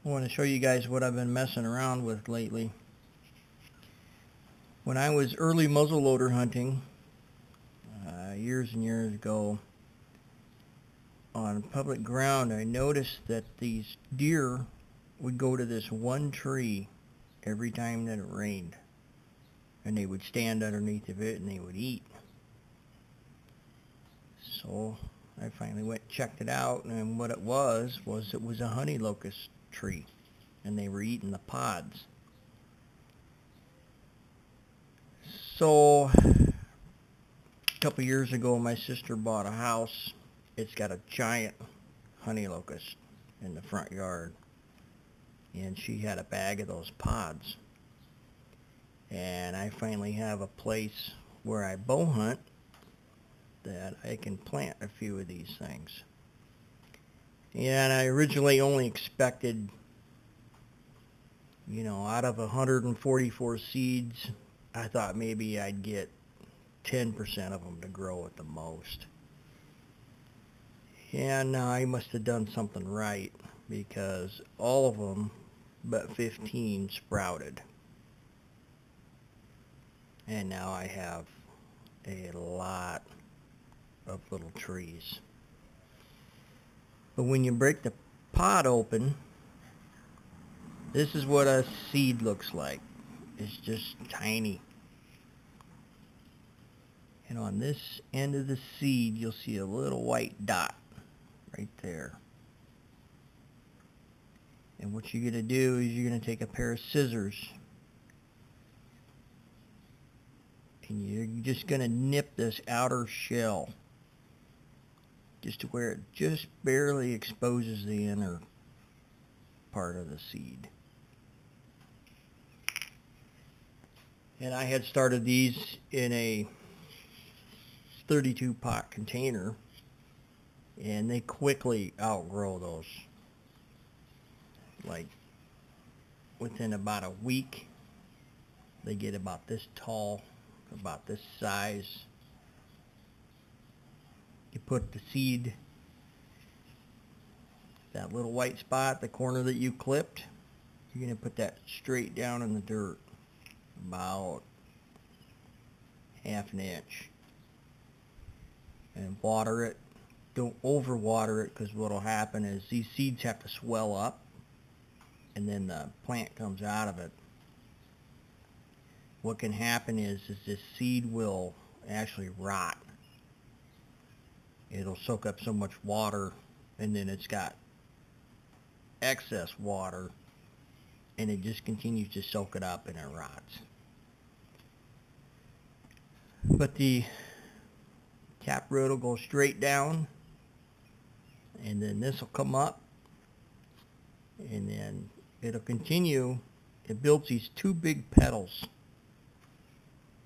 I want to show you guys what I've been messing around with lately. When I was early muzzleloader hunting, years and years ago, on public ground, I noticed that these deer would go to this one tree every time that it rained. And they would stand underneath of it and they would eat. So I finally went and checked it out, and what it was a honey locust tree, and they were eating the pods. So a couple years ago, my sister bought a house. It's got a giant honey locust in the front yard, and she had a bag of those pods. And I finally have a place where I bow hunt that I can plant a few of these things. And I originally only expected, out of 144 seeds, I thought maybe I'd get 10% of them to grow at the most. And I must have done something right, because all of them but 15 sprouted. And now I have a lot of little trees. But when you break the pod open, this is what a seed looks like. It's just tiny. And on this end of the seed, you'll see a little white dot right there. And what you're going to do is you're going to take a pair of scissors, and you're just going to nip this outer shell just to where it just barely exposes the inner part of the seed. And I had started these in a 32 pot container, and they quickly outgrow those. Like within about a week, they get about this tall, about this size. You put the seed, that little white spot, the corner that you clipped, you're going to put that straight down in the dirt, about half an inch. And water it. Don't over water it, because what will happen is these seeds have to swell up, and then the plant comes out of it. What can happen is this seed will actually rot. It'll soak up so much water, and then it's got excess water, and it just continues to soak it up, and it rots. But the taproot will go straight down, and then this will come up, and then it'll continue. It builds these two big petals.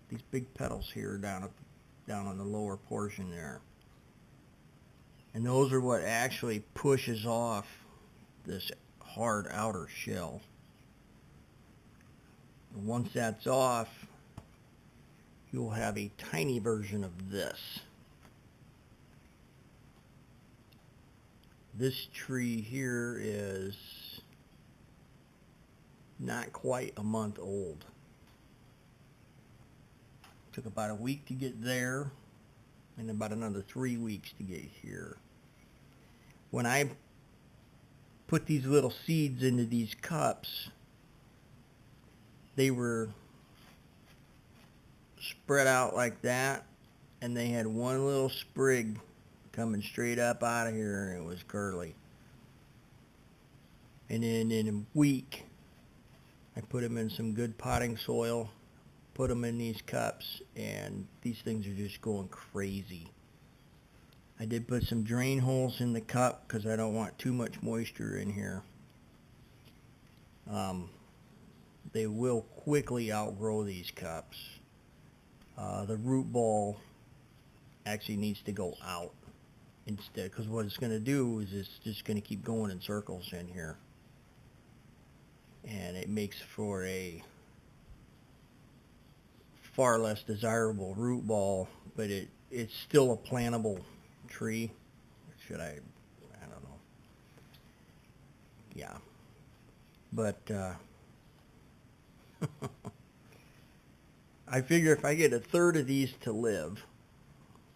These big petals here down on the lower portion there. And those are what actually pushes off this hard outer shell. And once that's off, you'll have a tiny version of this. This tree here is not quite a month old. Took about a week to get there, and about another 3 weeks to get here. When I put these little seeds into these cups, they were spread out like that, and they had one little sprig coming straight up out of here, and it was curly. And then in a week, I put them in some good potting soil, put them in these cups, and these things are just going crazy. I did put some drain holes in the cup because I don't want too much moisture in here. They will quickly outgrow these cups. The root ball actually needs to go out instead, because what it's going to do is it's just going to keep going in circles in here, and it makes for a far less desirable root ball, but it's still a plantable tree. Should I don't know. Yeah. But I figure if I get a third of these to live,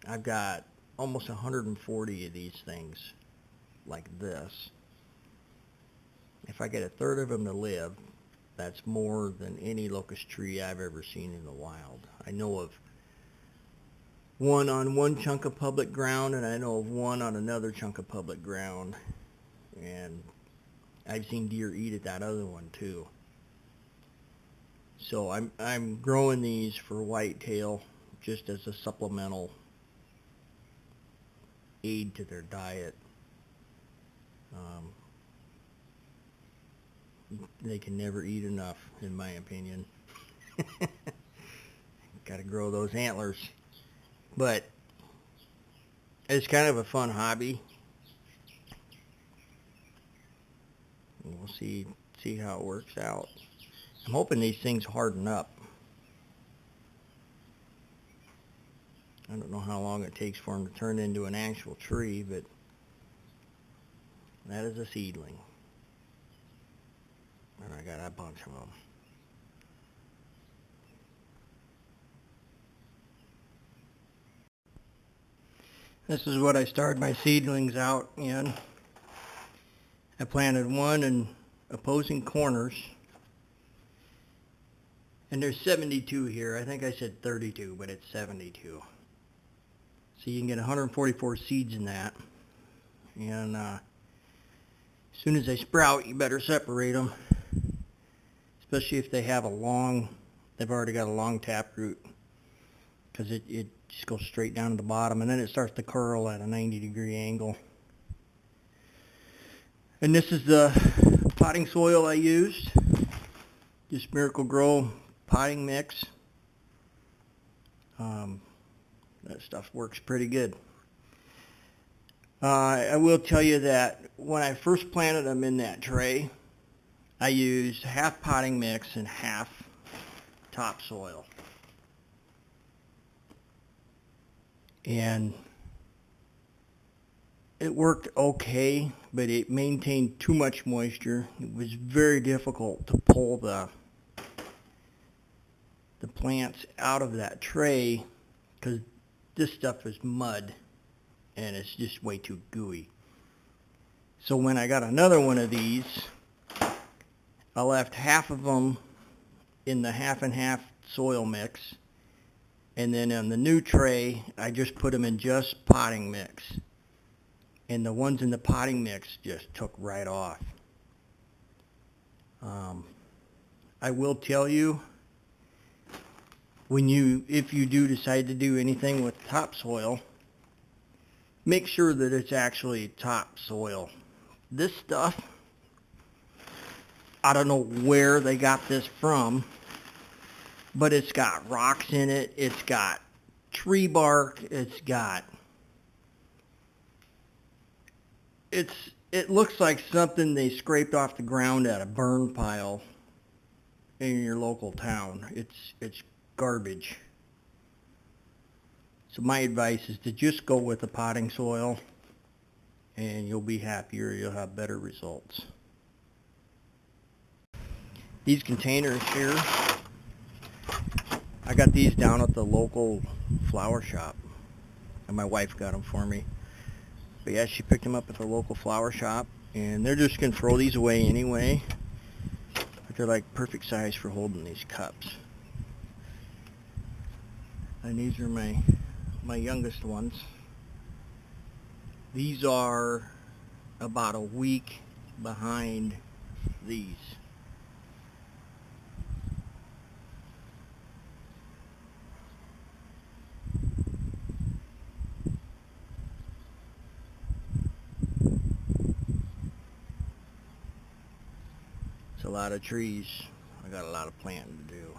I've got almost 140 of these things like this. If I get a third of them to live, that's more than any locust tree I've ever seen in the wild. I know of one on one chunk of public ground, and I know of one on another chunk of public ground. And I've seen deer eat at that other one too. So I'm growing these for whitetail just as a supplemental aid to their diet. They can never eat enough, in my opinion. Got to grow those antlers. But it's kind of a fun hobby. We'll see how it works out. I'm hoping these things harden up. I don't know how long it takes for them to turn into an actual tree, but that is a seedling. And I got a bunch of them. This is what I started my seedlings out in. I planted one in opposing corners. And there's 72 here. I think I said 32, but it's 72. So you can get 144 seeds in that. And as soon as they sprout, you better separate them. Especially if they have they've already got a long taproot. Because it just goes straight down to the bottom. And then it starts to curl at a 90-degree angle. And this is the potting soil I used. Just Miracle-Gro potting mix. That stuff works pretty good. I will tell you that when I first planted them in that tray, I used half potting mix and half topsoil. And it worked okay, but it maintained too much moisture. It was very difficult to pull the plants out of that tray because this stuff is mud and it's just way too gooey. So when I got another one of these, I left half of them in the half and half soil mix, and then on the new tray I just put them in just potting mix, and the ones in the potting mix just took right off. I will tell you, if you do decide to do anything with topsoil, make sure that it's actually topsoil. This stuff, I don't know where they got this from, but it's got rocks in it, it's got tree bark, it looks like something they scraped off the ground at a burn pile in your local town. It's garbage. So my advice is to just go with the potting soil and you'll be happier, you'll have better results. These containers here, I got these down at the local flower shop, and my wife got them for me. But yeah, she picked them up at the local flower shop, and they're just going to throw these away anyway. But they're like perfect size for holding these cups. And these are my youngest ones. These are about a week behind these. It's a lot of trees. I got a lot of planting to do.